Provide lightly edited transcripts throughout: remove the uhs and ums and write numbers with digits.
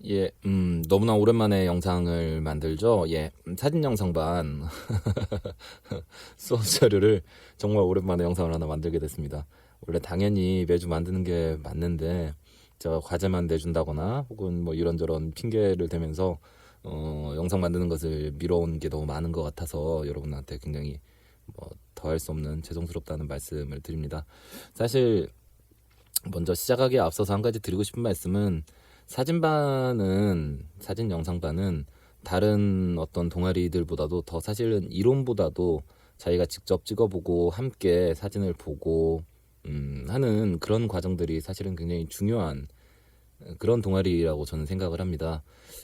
예, 너무나 오랜만에 영상을 만들죠. 예, 사진 영상반 수업 자료를 정말 오랜만에 영상을 하나 만들게 됐습니다. 원래 당연히 매주 만드는 게 맞는데 제가 과제만 내준다거나 혹은 뭐 이런저런 핑계를 대면서 영상 만드는 것을 미뤄온 게 너무 많은 것 같아서 여러분한테 굉장히 뭐 더할 수 없는 죄송스럽다는 말씀을 드립니다. 사실 먼저 시작하기에 앞서서 한 가지 드리고 싶은 말씀은 사진 영상반은 다른 어떤 동아리들보다도 더 사실은 이론보다도 자기가 직접 찍어보고 함께 사진을 보고 하는 그런 과정들이 사실은 굉장히 중요한 그런 동아리라고 저는 생각을 합니다.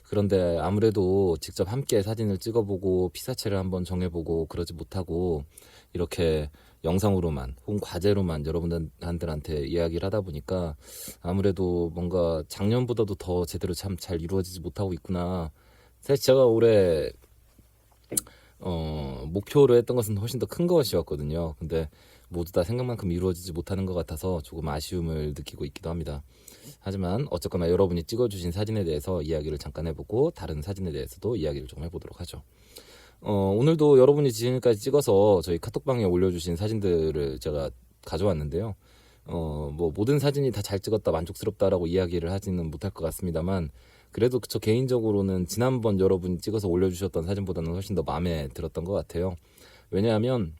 그런데 아무래도 직접 함께 사진을 찍어보고 피사체를 한번 정해보고 그러지 못하고 이렇게 영상으로만 혹은 과제로만 여러분들한테 이야기를 하다 보니까 아무래도 뭔가 작년보다도 더 제대로 참 잘 이루어지지 못하고 있구나. 사실 제가 올해 목표로 했던 것은 훨씬 더 큰 것이었거든요. 근데 모두 다 생각만큼 이루어지지 못하는 것 같아서 조금 아쉬움을 느끼고 있기도 합니다. 하지만 어쨌거나 여러분이 찍어주신 사진에 대해서 이야기를 잠깐 해보고 다른 사진에 대해서도 이야기를 좀 해보도록 하죠. 오늘도 여러분이 지금까지 찍어서 저희 카톡방에 올려주신 사진들을 제가 가져왔는데요. 뭐 모든 사진이 다 잘 찍었다 만족스럽다라고 이야기를 하지는 못할 것 같습니다만 그래도 저 개인적으로는 지난번 여러분이 찍어서 올려주셨던 사진보다는 훨씬 더 마음에 들었던 것 같아요. 왜냐하면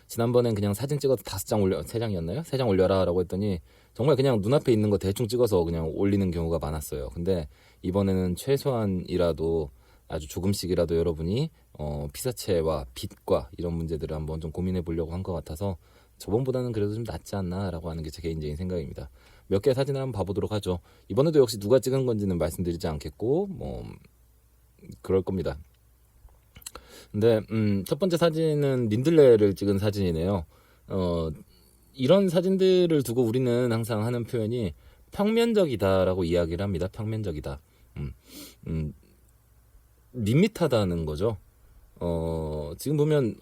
지난번엔 그냥 사진 찍어서 5장 올려, 3장이었나요? 3장 올려라 라고 했더니 정말 그냥 눈앞에 있는 거 대충 찍어서 그냥 올리는 경우가 많았어요. 근데 이번에는 최소한이라도 아주 조금씩이라도 여러분이 피사체와 빛과 이런 문제들을 한번 좀 고민해 보려고 한 것 같아서 저번보다는 그래도 좀 낫지 않나 라고 하는 게 제 개인적인 생각입니다. 몇 개 사진을 한번 봐보도록 하죠. 이번에도 역시 누가 찍은 건지는 말씀드리지 않겠고 뭐 그럴 겁니다. 근데 첫 번째 사진은 민들레를 찍은 사진이네요. 이런 사진들을 두고 우리는 항상 하는 표현이 평면적이다라고 이야기를 합니다. 평면적이다. 밋밋하다는 거죠. 지금 보면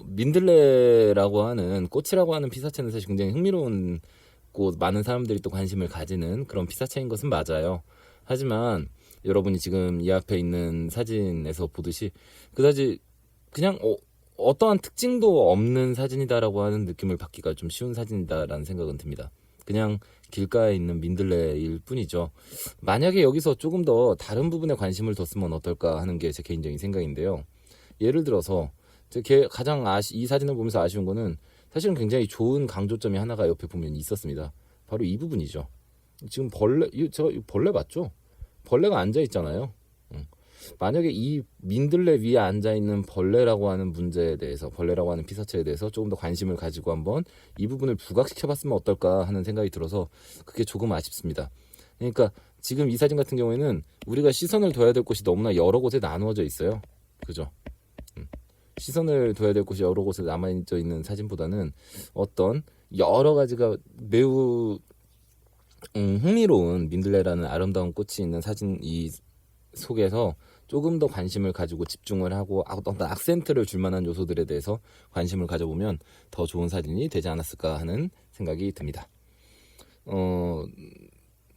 민들레라고 하는 꽃이라고 하는 피사체는 사실 굉장히 흥미로운 꽃, 많은 사람들이 또 관심을 가지는 그런 피사체인 것은 맞아요. 하지만 여러분이 지금 이 앞에 있는 사진에서 보듯이 그다지 그냥 어떠한 특징도 없는 사진이다라고 하는 느낌을 받기가 좀 쉬운 사진이다라는 생각은 듭니다. 그냥 길가에 있는 민들레일 뿐이죠. 만약에 여기서 조금 더 다른 부분에 관심을 뒀으면 어떨까 하는 게 제 개인적인 생각인데요. 예를 들어서 가장 이 사진을 보면서 아쉬운 거는 사실은 굉장히 좋은 강조점이 하나가 옆에 보면 있었습니다. 바로 이 부분이죠. 지금 벌레 맞죠? 벌레가 앉아 있잖아요. 만약에 이 민들레 위에 앉아있는 벌레라고 하는 문제에 대해서 벌레라고 하는 피사체에 대해서 조금 더 관심을 가지고 한번 이 부분을 부각시켜봤으면 어떨까 하는 생각이 들어서 그게 조금 아쉽습니다. 그러니까 지금 이 사진 같은 경우에는 우리가 시선을 둬야 될 곳이 너무나 여러 곳에 나누어져 있어요. 그죠? 시선을 둬야 될 곳이 여러 곳에 남아있어 있는 사진보다는 어떤 여러 가지가 매우 흥미로운 민들레라는 아름다운 꽃이 있는 사진 이 속에서 조금 더 관심을 가지고 집중을 하고 어떤 악센트를 줄 만한 요소들에 대해서 관심을 가져보면 더 좋은 사진이 되지 않았을까 하는 생각이 듭니다.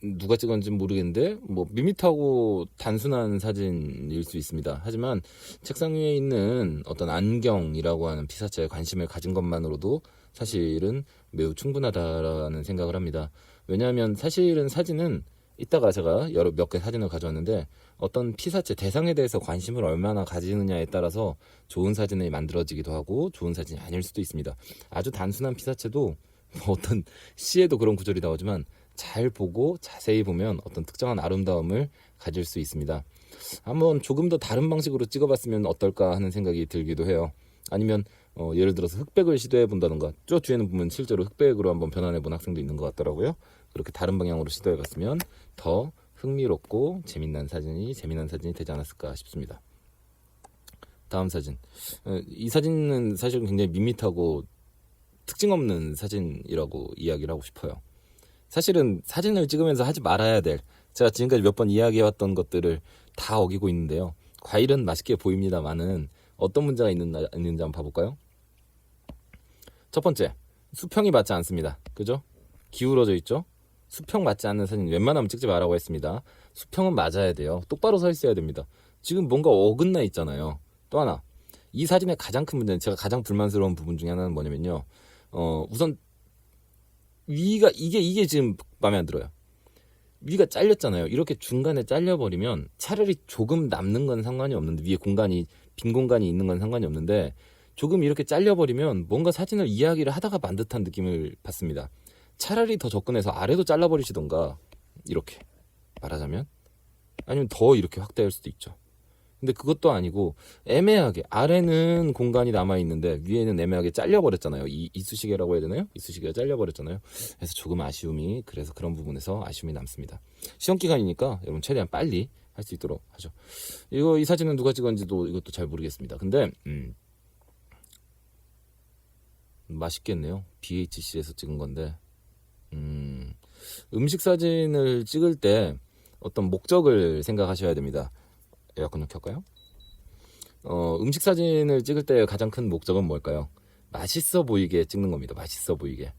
누가 찍었는지 모르겠는데 뭐 밋밋하고 단순한 사진일 수 있습니다. 하지만 책상 위에 있는 어떤 안경이라고 하는 피사체에 관심을 가진 것만으로도 사실은 매우 충분하다라는 생각을 합니다. 왜냐하면 사실은 사진은 이따가 제가 몇 개 사진을 가져왔는데 어떤 피사체 대상에 대해서 관심을 얼마나 가지느냐에 따라서 좋은 사진이 만들어지기도 하고 좋은 사진이 아닐 수도 있습니다. 아주 단순한 피사체도 어떤 시에도 그런 구절이 나오지만 잘 보고 자세히 보면 어떤 특정한 아름다움을 가질 수 있습니다. 한번 조금 더 다른 방식으로 찍어봤으면 어떨까 하는 생각이 들기도 해요. 아니면 예를 들어서 흑백을 시도해 본다던가 저 뒤에는 보면 실제로 흑백으로 한번 변환해 본 학생도 있는 것 같더라고요. 그렇게 다른 방향으로 시도해 봤으면 더 흥미롭고 재미난 사진이 되지 않았을까 싶습니다. 다음 사진. 이 사진은 사실 굉장히 밋밋하고 특징 없는 사진이라고 이야기를 하고 싶어요. 사실은 사진을 찍으면서 하지 말아야 될 제가 지금까지 몇 번 이야기해왔던 것들을 다 어기고 있는데요. 과일은 맛있게 보입니다만은 어떤 문제가 있는지 한번 봐볼까요? 첫 번째, 수평이 맞지 않습니다. 그죠? 기울어져 있죠? 수평 맞지 않는 사진 웬만하면 찍지 말라고 했습니다. 수평은 맞아야 돼요. 똑바로 서 있어야 됩니다. 지금 뭔가 어긋나 있잖아요. 또 하나, 이 사진의 가장 큰 문제는, 제가 가장 불만스러운 부분 중에 하나는 뭐냐면요. 우선 위가 이게 지금 마음에 안 들어요. 위가 잘렸잖아요. 이렇게 중간에 잘려버리면 차라리 조금 남는 건 상관이 없는데, 위에 빈 공간이 있는 건 상관이 없는데, 조금 이렇게 잘려버리면 뭔가 사진을 이야기를 하다가 만 듯한 느낌을 받습니다. 차라리 더 접근해서 아래도 잘라버리시던가, 이렇게 말하자면, 아니면 더 이렇게 확대할 수도 있죠. 근데 그것도 아니고 애매하게 아래는 공간이 남아있는데 위에는 애매하게 잘려버렸잖아요. 이쑤시개라고 해야 되나요? 이쑤시개가 잘려버렸잖아요. 그래서 조금 아쉬움이, 그래서 그런 부분에서 아쉬움이 남습니다. 시험기간이니까 여러분 최대한 빨리 할 수 있도록 하죠. 이 사진은 누가 찍었는지도 이것도 잘 모르겠습니다. 근데 맛있겠네요. BHC에서 찍은 건데, 음식 사진을 찍을 때 어떤 목적을 생각하셔야 됩니다. 에어컨 좀 켤까요? 음식 사진을 찍을 때 가장 큰 목적은 뭘까요? 맛있어 보이게 찍는 겁니다. 맛있어 보이게.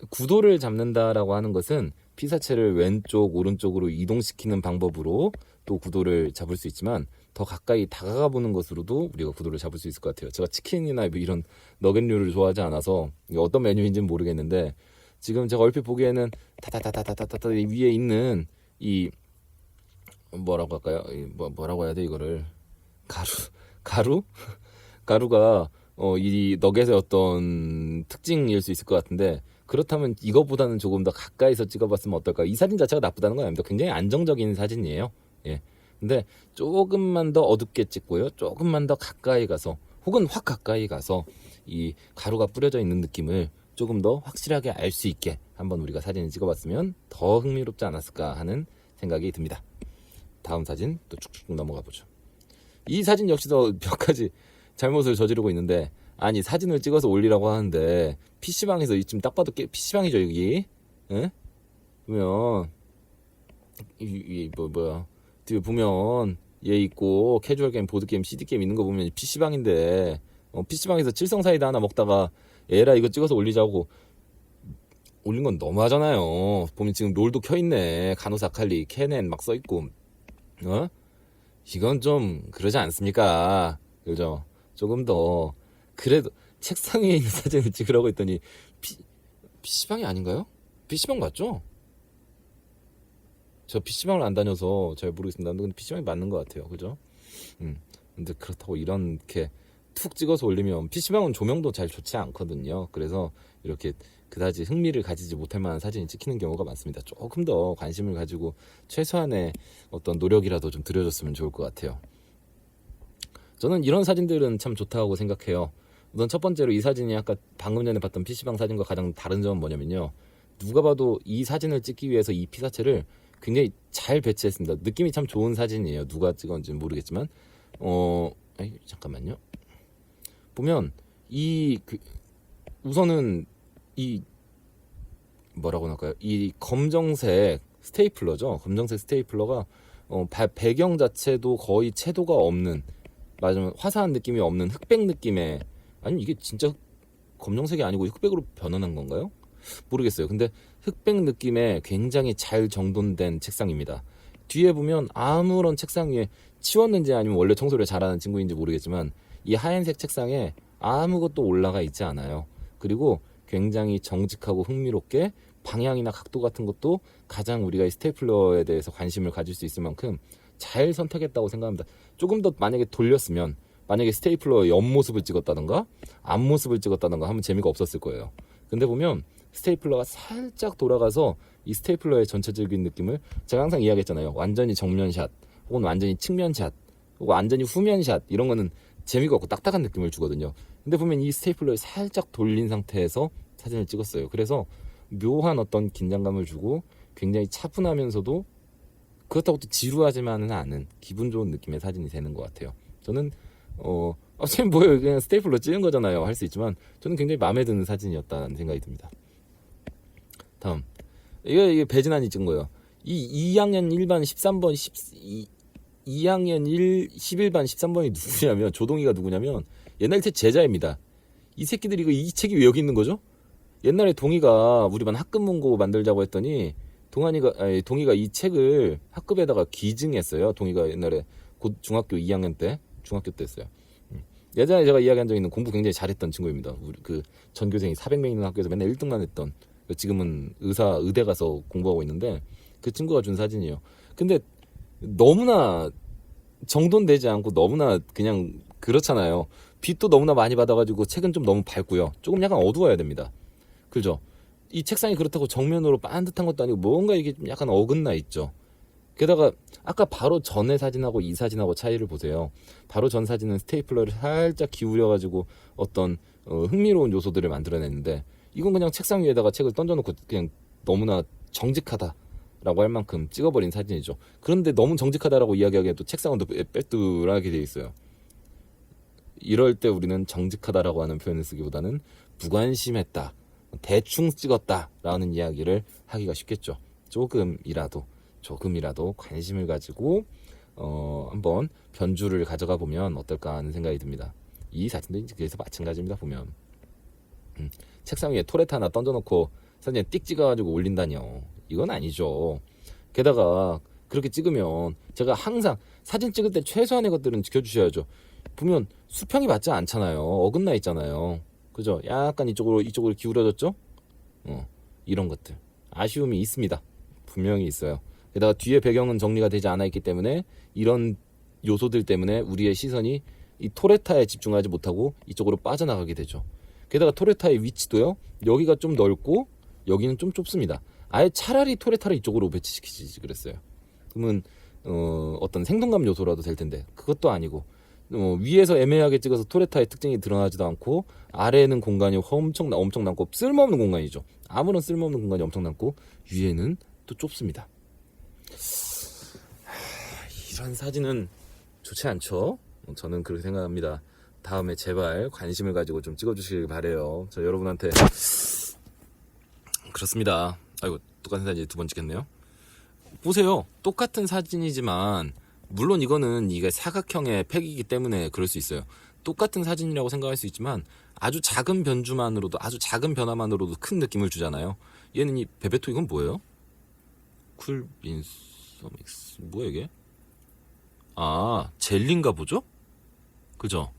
구도를 잡는다라고 하는 것은 피사체를 왼쪽, 오른쪽으로 이동시키는 방법으로 또 구도를 잡을 수 있지만, 더 가까이 다가가 보는 것으로도 우리가 구도를 잡을 수 있을 것 같아요. 제가 치킨이나 뭐 이런 너겟류를 좋아하지 않아서 이게 어떤 메뉴인지는 모르겠는데, 지금 제가 얼핏 보기에는 타타타타타타타 위에 있는 이 뭐라고 할까요? 뭐라고 해야 돼 이거를? 가루가 이 너겟의 어떤 특징일 수 있을 것 같은데, 그렇다면 이거보다는 조금 더 가까이서 찍어봤으면 어떨까? 이 사진 자체가 나쁘다는 건 아닙니다. 굉장히 안정적인 사진이에요. 예. 근데 조금만 더 어둡게 찍고요. 조금만 더 가까이 가서, 혹은 확 가까이 가서 이 가루가 뿌려져 있는 느낌을 조금 더 확실하게 알 수 있게 한번 우리가 사진을 찍어봤으면 더 흥미롭지 않았을까 하는 생각이 듭니다. 다음 사진 또 쭉쭉 넘어가 보죠. 이 사진 역시도 몇 가지 잘못을 저지르고 있는데, 아니 사진을 찍어서 올리라고 하는데 PC방에서 지금 딱 봐도 PC방이죠 여기. 예? 보면 뭐야 뒤에 보면 얘 있고 캐주얼 게임, 보드 게임, CD 게임 있는 거 보면 PC방인데, PC방에서 칠성사이다 하나 먹다가 에라 이거 찍어서 올리자고 올린 건 너무하잖아요. 보면 지금 롤도 켜있네. 가노사칼리, 캐넨 막 써있고, 이건 좀 그러지 않습니까? 그죠? 조금 더, 그래도 책상 위에 있는 사진을 찍으라고 했더니 PC방이 아닌가요? PC방 맞죠? 저 PC방을 안 다녀서 잘 모르겠습니다. 근데 PC방이 맞는 것 같아요. 그죠? 근데 그렇다고 이렇게 툭 찍어서 올리면, PC방은 조명도 잘 좋지 않거든요. 그래서 이렇게 그다지 흥미를 가지지 못할 만한 사진이 찍히는 경우가 많습니다. 조금 더 관심을 가지고 최소한의 어떤 노력이라도 좀 들여줬으면 좋을 것 같아요. 저는 이런 사진들은 참 좋다고 생각해요. 우선 첫 번째로 이 사진이 아까 방금 전에 봤던 PC방 사진과 가장 다른 점은 뭐냐면요. 누가 봐도 이 사진을 찍기 위해서 이 피사체를 굉장히 잘 배치했습니다. 느낌이 참 좋은 사진이에요. 누가 찍었는지는 모르겠지만, 잠깐만요. 보면 우선은 뭐라고 할까요? 이 검정색 스테이플러죠. 검정색 스테이플러가 배경 자체도 거의 채도가 없는, 맞으면 화사한 느낌이 없는 흑백 느낌의, 아니면 이게 진짜 검정색이 아니고 흑백으로 변환한 건가요? 모르겠어요. 근데 흑백 느낌의 굉장히 잘 정돈된 책상입니다. 뒤에 보면 아무런 책상 위에 치웠는지 아니면 원래 청소를 잘하는 친구인지 모르겠지만, 이 하얀색 책상에 아무것도 올라가 있지 않아요. 그리고 굉장히 정직하고 흥미롭게 방향이나 각도 같은 것도 가장 우리가 이 스테이플러에 대해서 관심을 가질 수 있을 만큼 잘 선택했다고 생각합니다. 조금 더 만약에 돌렸으면, 만약에 스테이플러의 옆모습을 찍었다던가 앞모습을 찍었다던가 하면 재미가 없었을 거예요. 근데 보면 스테이플러가 살짝 돌아가서 이 스테이플러의 전체적인 느낌을, 제가 항상 이야기했잖아요. 완전히 정면샷 혹은 완전히 측면샷 혹은 완전히 후면샷, 이런 거는 재미가 없고 딱딱한 느낌을 주거든요. 근데 보면 이 스테이플러를 살짝 돌린 상태에서 사진을 찍었어요. 그래서 묘한 어떤 긴장감을 주고 굉장히 차분하면서도 그렇다고 또 지루하지만은 않은 기분 좋은 느낌의 사진이 되는 것 같아요. 저는 지금 뭐예요? 그냥 스테이플러 찍은 거잖아요. 할 수 있지만 저는 굉장히 마음에 드는 사진이었다는 생각이 듭니다. 다음, 이게 배진환이 찍은 거예요. 이 2학년 1반 13번 2학년 11반 13번이 누구냐면, 조동이가 누구냐면 옛날 제 제자입니다. 이 새끼들이 이 책이 왜 여기 있는 거죠? 옛날에 동이가 우리 반 학급 문고 만들자고 했더니 동희가 이 책을 학급에다가 기증했어요. 동희가 옛날에 중학교 2학년 때, 중학교 때 했어요. 예전에 제가 이야기한 적 있는 공부 굉장히 잘했던 친구입니다. 우리 그 전교생이 400명 있는 학교에서 맨날 1등만 했던, 지금은 의대 가서 공부하고 있는데, 그 친구가 준 사진이에요. 근데 너무나 정돈되지 않고 너무나 그냥 그렇잖아요. 빛도 너무나 많이 받아가지고 책은 좀 너무 밝고요. 조금 약간 어두워야 됩니다. 그죠? 이 책상이 그렇다고 정면으로 반듯한 것도 아니고 뭔가 이게 좀 약간 어긋나 있죠. 게다가 아까 바로 전의 사진하고 이 사진하고 차이를 보세요. 바로 전 사진은 스테이플러를 살짝 기울여가지고 어떤 흥미로운 요소들을 만들어냈는데, 이건 그냥 책상 위에다가 책을 던져놓고 그냥 너무나 정직하다라고 할 만큼 찍어버린 사진이죠. 그런데 너무 정직하다라고 이야기하기에도 책상은 또 빼뚤하게 돼 있어요. 이럴 때 우리는 정직하다라고 하는 표현을 쓰기보다는 무관심했다, 대충 찍었다라는 이야기를 하기가 쉽겠죠. 조금이라도 관심을 가지고 한번 변주를 가져가 보면 어떨까 하는 생각이 듭니다. 이 사진도 이제 그래서 마찬가지입니다. 보면 책상 위에 토레타 하나 던져놓고 사진에 띡 찍어가지고 올린다니요. 이건 아니죠. 게다가 그렇게 찍으면 제가 항상 사진 찍을 때 최소한의 것들은 지켜주셔야죠. 보면 수평이 맞지 않잖아요. 어긋나 있잖아요. 그죠? 약간 이쪽으로 기울어졌죠? 이런 것들 아쉬움이 있습니다. 분명히 있어요. 게다가 뒤에 배경은 정리가 되지 않아 있기 때문에 이런 요소들 때문에 우리의 시선이 이 토레타에 집중하지 못하고 이쪽으로 빠져나가게 되죠. 게다가 토레타의 위치도요, 여기가 좀 넓고 여기는 좀 좁습니다. 아예 차라리 토레타를 이쪽으로 배치시키지 그랬어요. 그러면 어떤 생동감 요소라도 될 텐데 그것도 아니고, 위에서 애매하게 찍어서 토레타의 특징이 드러나지도 않고 아래에는 공간이 엄청 남고 쓸모없는 공간이죠. 아무런 쓸모없는 공간이 엄청 남고 위에는 또 좁습니다. 이런 사진은 좋지 않죠? 저는 그렇게 생각합니다. 다음에 제발 관심을 가지고 좀 찍어주시길 바래요. 저 여러분한테. 그렇습니다. 아이고, 똑같은 사진 두 번 찍겠네요. 보세요. 똑같은 사진이지만 물론 이게 사각형의 팩이기 때문에 그럴 수 있어요. 똑같은 사진이라고 생각할 수 있지만 아주 작은 작은 변화만으로도 큰 느낌을 주잖아요. 얘는 이 베베토, 이건 뭐예요? 쿨빈서믹스 뭐야 이게? 아, 젤리인가 보죠? 그죠?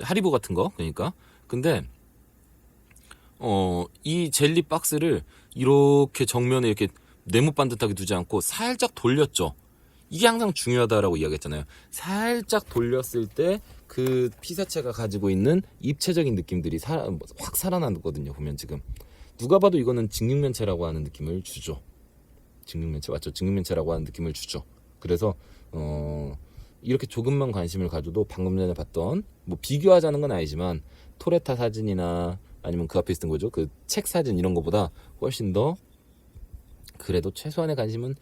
하리보 같은 거. 그러니까 근데 이 젤리 박스를 이렇게 정면에 이렇게 네모 반듯하게 두지 않고 살짝 돌렸죠. 이게 항상 중요하다라고 이야기했잖아요. 살짝 돌렸을 때 그 피사체가 가지고 있는 입체적인 느낌들이 확 살아나거든요. 보면 지금 누가 봐도 이거는 직육면체라고 하는 느낌을 주죠. 직육면체 맞죠? 직육면체라고 하는 느낌을 주죠. 그래서 이렇게 조금만 관심을 가져도 방금 전에 봤던, 뭐 비교하자는 건 아니지만 토레타 사진이나 아니면 그 앞에 있었던 거죠, 그 책 사진 이런 거보다 훨씬 더 그래도 최소한의 관심은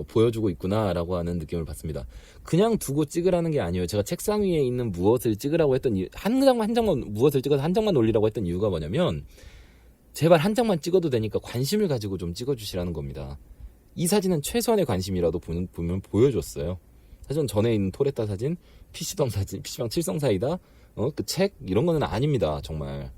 보여주고 있구나라고 하는 느낌을 받습니다. 그냥 두고 찍으라는 게 아니에요. 제가 책상 위에 있는 무엇을 찍으라고 했던 한 장만 무엇을 찍어서 한 장만 올리라고 했던 이유가 뭐냐면, 제발 한 장만 찍어도 되니까 관심을 가지고 좀 찍어주시라는 겁니다. 이 사진은 최소한의 관심이라도 보면 보여줬어요. 사실 전에 있는 토레타 사진, PC방 7성 사이다, 그 책 이런 거는 아닙니다. 정말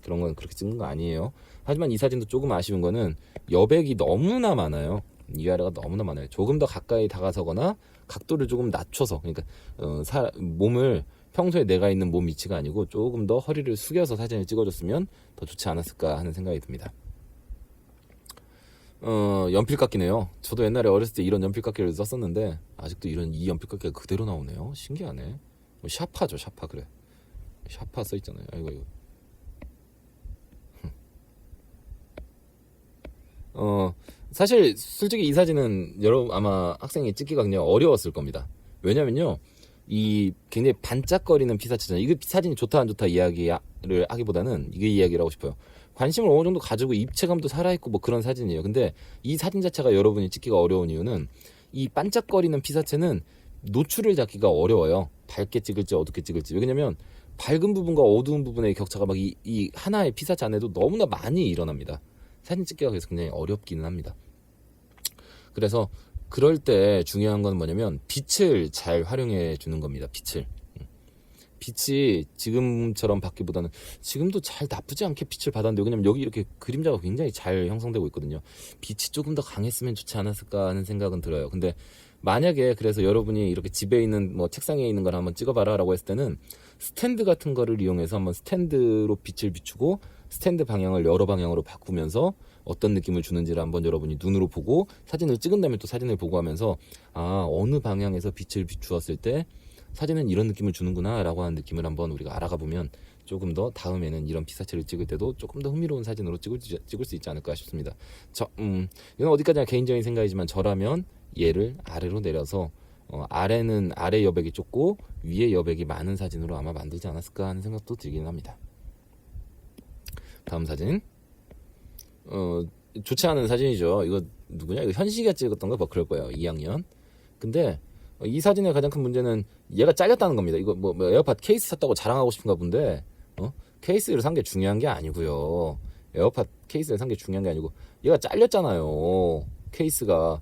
그런 건 그렇게 찍는 거 아니에요. 하지만 이 사진도 조금 아쉬운 거는 여백이 너무나 많아요. 위아래가 너무나 많아요. 조금 더 가까이 다가서거나 각도를 조금 낮춰서, 그러니까 몸을 평소에 내가 있는 몸 위치가 아니고 조금 더 허리를 숙여서 사진을 찍어줬으면 더 좋지 않았을까 하는 생각이 듭니다. 연필깎이네요. 저도 옛날에 어렸을 때 이런 연필깎이를 썼었는데 아직도 이 연필깎이가 그대로 나오네요. 신기하네. 샤파죠, 샤파. 그래, 샤파 써있잖아요. 아이고. 사실 솔직히 이 사진은 여러분 아마 학생이 찍기가 굉장히 어려웠을 겁니다. 왜냐면요, 이 굉장히 반짝거리는 피사체잖아요. 이게 사진이 좋다 안 좋다 이야기를 하기보다는 이게 이야기를 하고 싶어요. 관심을 어느 정도 가지고 입체감도 살아있고 뭐 그런 사진이에요. 근데 이 사진 자체가 여러분이 찍기가 어려운 이유는 이 반짝거리는 피사체는 노출을 잡기가 어려워요. 밝게 찍을지 어둡게 찍을지. 왜냐면 밝은 부분과 어두운 부분의 격차가 막 이 하나의 피사체 안에도 너무나 많이 일어납니다. 사진 찍기가 그래서 굉장히 어렵기는 합니다. 그래서 그럴 때 중요한 건 뭐냐면 빛을 잘 활용해 주는 겁니다. 빛을. 빛이 지금처럼 받기보다는 지금도 잘 나쁘지 않게 빛을 받았는데 왜냐면 여기 이렇게 그림자가 굉장히 잘 형성되고 있거든요. 빛이 조금 더 강했으면 좋지 않았을까 하는 생각은 들어요. 근데 만약에 그래서 여러분이 이렇게 집에 있는 뭐 책상에 있는 걸 한번 찍어봐라 라고 했을 때는 스탠드 같은 거를 이용해서 한번 스탠드로 빛을 비추고 스탠드 방향을 여러 방향으로 바꾸면서 어떤 느낌을 주는지를 한번 여러분이 눈으로 보고 사진을 찍은 다음에 또 사진을 보고 하면서 어느 방향에서 빛을 비추었을 때 사진은 이런 느낌을 주는구나 라고 하는 느낌을 한번 우리가 알아가 보면 조금 더 다음에는 이런 피사체를 찍을 때도 조금 더 흥미로운 사진으로 찍을 수 있지 않을까 싶습니다. 이건 어디까지나 개인적인 생각이지만 저라면 얘를 아래로 내려서 아래는 아래 여백이 좁고 위에 여백이 많은 사진으로 아마 만들지 않았을까 하는 생각도 들긴 합니다. 다음 사진. 좋지 않은 사진이죠. 이거 누구냐? 이거 현식이가 찍었던 거 뭐 그럴 거예요. 2학년. 근데 이 사진의 가장 큰 문제는 얘가 잘렸다는 겁니다. 이거 뭐 에어팟 케이스 샀다고 자랑하고 싶은가 본데 케이스를 산 게 중요한 게 아니고요. 에어팟 케이스를 산 게 중요한 게 아니고 얘가 잘렸잖아요. 케이스가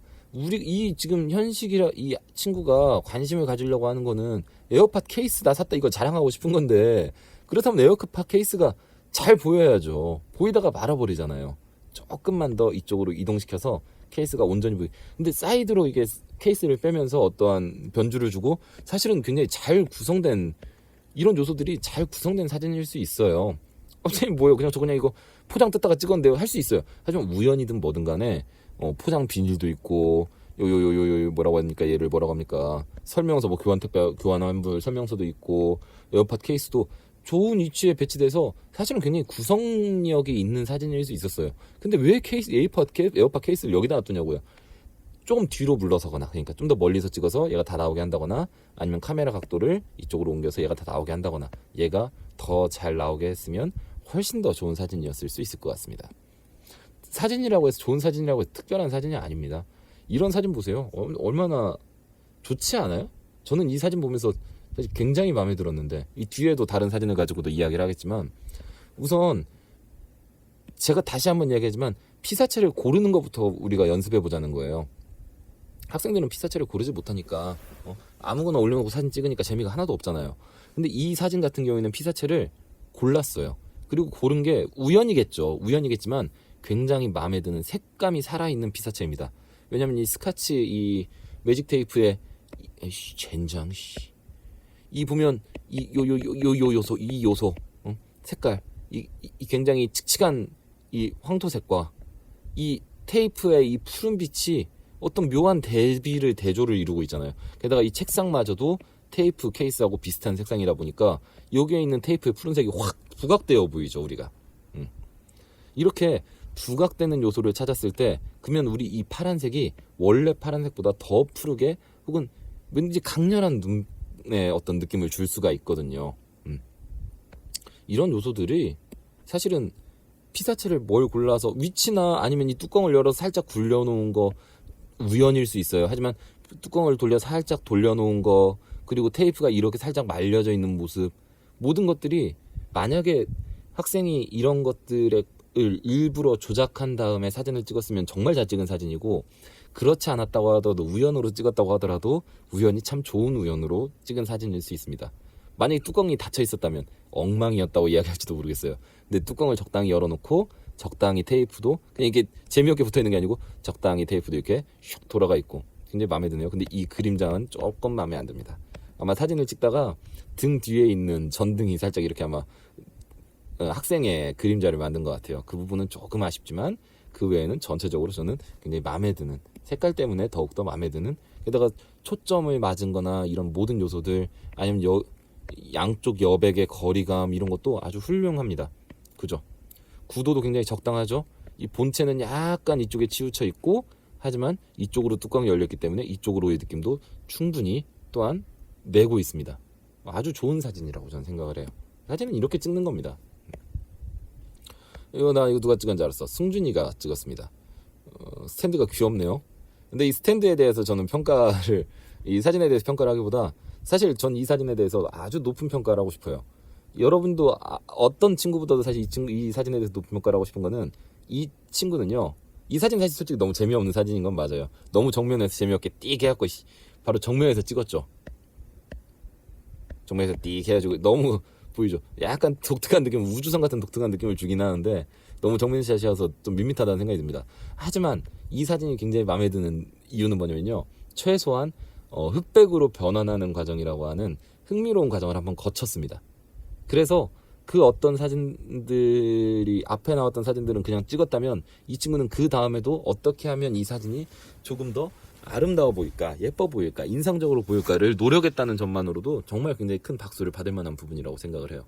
지금 현식이라 이 친구가 관심을 가지려고 하는 거는 에어팟 케이스 나 샀다 이거 자랑하고 싶은 건데 그렇다면 에어팟 케이스가 잘 보여야죠. 보이다가 말아버리잖아요. 조금만 더 이쪽으로 이동시켜서 케이스가 온전히 근데 사이드로 이게 케이스를 빼면서 어떠한 변주를 주고 사실은 굉장히 잘 구성된 이런 요소들이 잘 구성된 사진일 수 있어요. 갑자기 뭐예요? 그냥 이거 포장 뜯다가 찍었는데 할 수 있어요. 하지만 우연이든 뭐든 간에 포장 비닐도 있고 뭐라고 합니까? 얘를 뭐라고 합니까? 설명서 뭐 교환 환불 설명서도 있고 에어팟 케이스도 좋은 위치에 배치돼서 사실은 굉장히 구성력이 있는 사진일 수 있었어요. 근데 왜 에어팟 케이스를 여기다 놔두냐고요? 조금 뒤로 물러서거나 그러니까 좀 더 멀리서 찍어서 얘가 다 나오게 한다거나 아니면 카메라 각도를 이쪽으로 옮겨서 얘가 다 나오게 한다거나 얘가 더 잘 나오게 했으면 훨씬 더 좋은 사진이었을 수 있을 것 같습니다. 사진이라고 해서 좋은 사진이라고 해서 특별한 사진이 아닙니다. 이런 사진 보세요. 얼마나 좋지 않아요? 저는 이 사진 보면서 사실 굉장히 마음에 들었는데 이 뒤에도 다른 사진을 가지고도 이야기를 하겠지만 우선 제가 다시 한번 이야기하지만 피사체를 고르는 것부터 우리가 연습해 보자는 거예요. 학생들은 피사체를 고르지 못하니까 아무거나 올려놓고 사진 찍으니까 재미가 하나도 없잖아요. 근데 이 사진 같은 경우에는 피사체를 골랐어요. 그리고 고른 게 우연이겠지만 굉장히 마음에 드는 색감이 살아있는 피사체입니다. 왜냐면 이 스카치 이 매직 테이프에 젠장 이 보면 이 요소 색깔 이 굉장히 칙칙한 이 황토색과 이 테이프의 이 푸른 빛이 어떤 묘한 대조를 이루고 있잖아요. 게다가 이 책상마저도 테이프 케이스하고 비슷한 색상이다 보니까 여기에 있는 테이프의 푸른색이 확 부각되어 보이죠, 우리가. 이렇게 부각되는 요소를 찾았을 때 그러면 우리 이 파란색이 원래 파란색보다 더 푸르게 혹은 왠지 강렬한 눈의 어떤 느낌을 줄 수가 있거든요. 이런 요소들이 사실은 피사체를 뭘 골라서 위치나 아니면 이 뚜껑을 열어서 살짝 굴려놓은 거 우연일 수 있어요. 하지만 뚜껑을 살짝 돌려놓은 거 그리고 테이프가 이렇게 살짝 말려져 있는 모습 모든 것들이 만약에 학생이 이런 것들을 일부러 조작한 다음에 사진을 찍었으면 정말 잘 찍은 사진이고 그렇지 않았다고 하더라도 우연으로 찍었다고 하더라도 우연이 참 좋은 우연으로 찍은 사진일 수 있습니다. 만약에 뚜껑이 닫혀 있었다면 엉망이었다고 이야기할지도 모르겠어요. 근데 뚜껑을 적당히 열어놓고 적당히 테이프도 그냥 이게 재미없게 붙어있는 게 아니고 적당히 테이프도 이렇게 슉 돌아가 있고 굉장히 마음에 드네요. 근데 이 그림자는 조금 마음에 안 듭니다. 아마 사진을 찍다가 등 뒤에 있는 전등이 살짝 이렇게 아마 학생의 그림자를 만든 것 같아요. 그 부분은 조금 아쉽지만 그 외에는 전체적으로 저는 굉장히 마음에 드는 색깔 때문에 더욱더 마음에 드는 게다가 초점을 맞은 거나 이런 모든 요소들 아니면 양쪽 여백의 거리감 이런 것도 아주 훌륭합니다. 그죠? 구도도 굉장히 적당하죠. 이 본체는 약간 이쪽에 치우쳐 있고 하지만 이쪽으로 뚜껑이 열렸기 때문에 이쪽으로의 느낌도 충분히 또한 내고 있습니다. 아주 좋은 사진이라고 저는 생각을 해요. 사진은 이렇게 찍는 겁니다. 이거 누가 찍은 줄 알았어. 승준이가 찍었습니다. 스탠드가 귀엽네요. 근데 이 스탠드에 대해서 저는 이 사진에 대해서 평가를 하기보다 사실 전 이 사진에 대해서 아주 높은 평가를 하고 싶어요. 여러분도 어떤 친구보다도 사실 이 사진에 대해서 높은 평가를 하고 싶은 거는 이 친구는요. 이 사진 사실 솔직히 너무 재미없는 사진인 건 맞아요. 너무 정면에서 재미없게 띠게 해갖고 바로 정면에서 찍었죠. 정면에서 띡 해가지고 너무 보이죠. 약간 독특한 느낌, 우주선 같은 독특한 느낌을 주긴 하는데 너무 정면샷이어서 좀 밋밋하다는 생각이 듭니다. 하지만 이 사진이 굉장히 마음에 드는 이유는 뭐냐면요, 최소한 흑백으로 변환하는 과정이라고 하는 흥미로운 과정을 한번 거쳤습니다. 그래서 그 어떤 사진들이 앞에 나왔던 사진들은 그냥 찍었다면 이 친구는 그 다음에도 어떻게 하면 이 사진이 조금 더 아름다워 보일까, 예뻐 보일까, 인상적으로 보일까를 노력했다는 점만으로도 정말 굉장히 큰 박수를 받을 만한 부분이라고 생각을 해요.